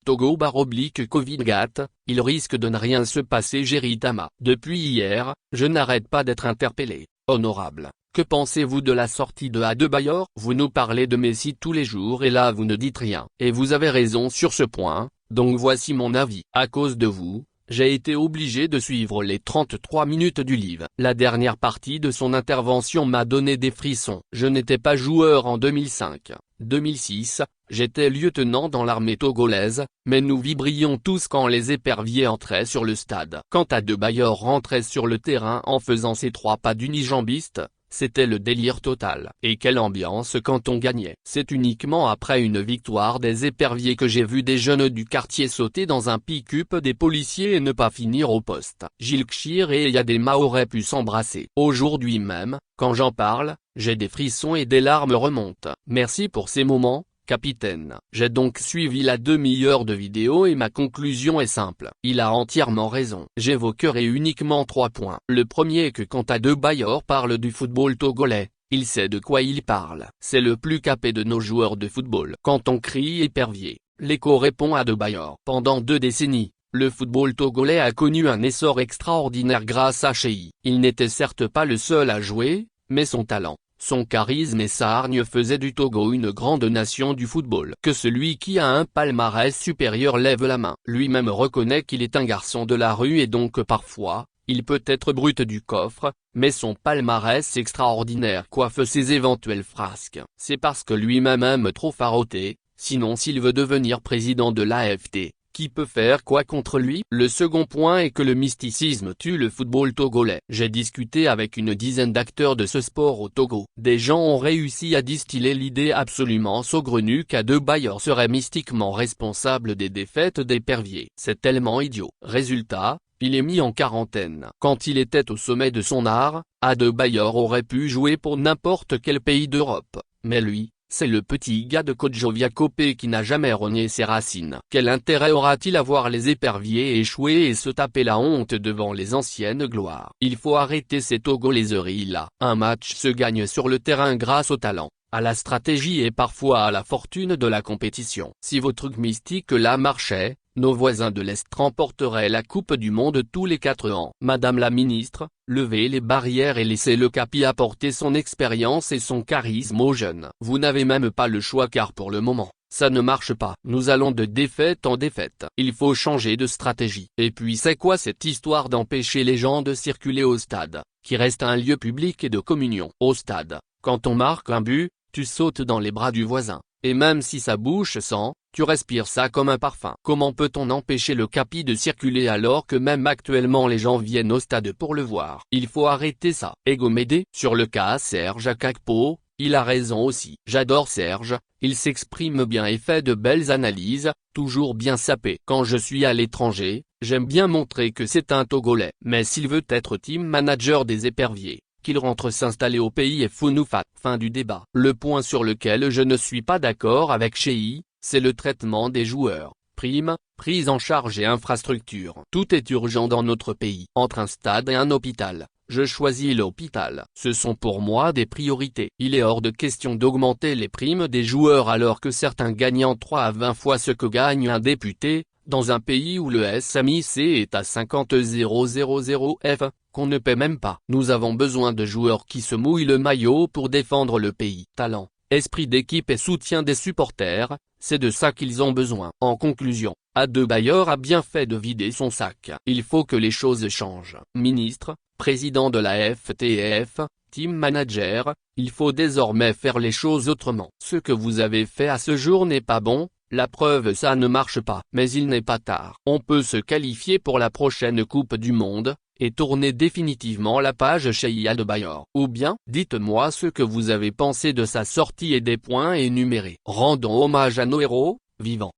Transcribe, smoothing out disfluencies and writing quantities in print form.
Togo/Covid-Gate, il risque de ne rien se passer. Jerry Tama. Depuis hier, je n'arrête pas d'être interpellé. Honorable, que pensez-vous de la sortie de Adebayor? Vous nous parlez de Messi tous les jours et là vous ne dites rien. Et vous avez raison sur ce point, donc voici mon avis. À cause de vous, j'ai été obligé de suivre les 33 minutes du live. La dernière partie de son intervention m'a donné des frissons. Je n'étais pas joueur en 2005. 2006, j'étais lieutenant dans l'armée togolaise, mais nous vibrions tous quand les éperviers entraient sur le stade. Quand Adebayor rentrait sur le terrain en faisant ses 3 pas d'unijambiste, c'était le délire total. Et quelle ambiance quand on gagnait. C'est uniquement après une victoire des éperviers que j'ai vu des jeunes du quartier sauter dans un pick-up des policiers et ne pas finir au poste. Gilles Kchir et Yadema auraient pu s'embrasser. Aujourd'hui même, quand j'en parle, j'ai des frissons et des larmes remontent. Merci pour ces moments, capitaine. J'ai donc suivi la demi-heure de vidéo et ma conclusion est simple. Il a entièrement raison. J'évoquerai uniquement 3 points. Le premier est que quand Adebayor parle du football togolais, il sait de quoi il parle. C'est le plus capé de nos joueurs de football. Quand on crie épervier, l'écho répond Adebayor. Pendant 2 décennies, le football togolais a connu un essor extraordinaire grâce à Cheyi. Il n'était certes pas le seul à jouer, mais son talent, son charisme et sa hargne faisaient du Togo une grande nation du football. Que celui qui a un palmarès supérieur lève la main. Lui-même reconnaît qu'il est un garçon de la rue et donc parfois, il peut être brut du coffre, mais son palmarès extraordinaire coiffe ses éventuelles frasques. C'est parce que lui-même aime trop faroter, sinon s'il veut devenir président de l'AFT, qui peut faire quoi contre lui? Le second point est que le mysticisme tue le football togolais. J'ai discuté avec une dizaine d'acteurs de ce sport au Togo. Des gens ont réussi à distiller l'idée absolument saugrenue qu'Adebayor serait mystiquement responsable des défaites d'éperviers. C'est tellement idiot. Résultat, il est mis en quarantaine. Quand il était au sommet de son art, Adebayor aurait pu jouer pour n'importe quel pays d'Europe. Mais lui, c'est le petit gars de Kodjoviakopé qui n'a jamais renié ses racines. Quel intérêt aura-t-il à voir les éperviers échouer et se taper la honte devant les anciennes gloires? Il faut arrêter ces togolaiseries-là. Un match se gagne sur le terrain grâce au talent, à la stratégie et parfois à la fortune de la compétition. Si vos trucs mystiques là marchaient, nos voisins de l'Est remporteraient la Coupe du Monde tous les 4 ans. Madame la ministre, levez les barrières et laissez le Capi apporter son expérience et son charisme aux jeunes. Vous n'avez même pas le choix car pour le moment, ça ne marche pas. Nous allons de défaite en défaite. Il faut changer de stratégie. Et puis c'est quoi cette histoire d'empêcher les gens de circuler au stade, qui reste un lieu public et de communion? Au stade, quand on marque un but, tu sautes dans les bras du voisin. Et même si sa bouche sent, tu respires ça comme un parfum. Comment peut-on empêcher le Capi de circuler alors que même actuellement les gens viennent au stade pour le voir? Il faut arrêter ça. Egomédé. Sur le cas Serge Akakpo, il a raison aussi. J'adore Serge, il s'exprime bien et fait de belles analyses, toujours bien sapé. Quand je suis à l'étranger, j'aime bien montrer que c'est un Togolais. Mais s'il veut être team manager des éperviers, qu'il rentre s'installer au pays et Founoufat. Fin du débat. Le point sur lequel je ne suis pas d'accord avec Cheyi, c'est le traitement des joueurs. Primes, prise en charge et infrastructure. Tout est urgent dans notre pays. Entre un stade et un hôpital, je choisis l'hôpital. Ce sont pour moi des priorités. Il est hors de question d'augmenter les primes des joueurs alors que certains gagnent en 3 à 20 fois ce que gagne un député, dans un pays où le SMIC est à 50 000 F, qu'on ne paie même pas. Nous avons besoin de joueurs qui se mouillent le maillot pour défendre le pays. Talent, esprit d'équipe et soutien des supporters, c'est de ça qu'ils ont besoin. En conclusion, Adebayor a bien fait de vider son sac. Il faut que les choses changent. Ministre, président de la FTF, team manager, il faut désormais faire les choses autrement. Ce que vous avez fait à ce jour n'est pas bon. La preuve ça ne marche pas. Mais il n'est pas tard. On peut se qualifier pour la prochaine Coupe du Monde, et tourner définitivement la page chez Adebayor. Ou bien, dites-moi ce que vous avez pensé de sa sortie et des points énumérés. Rendons hommage à nos héros, vivants.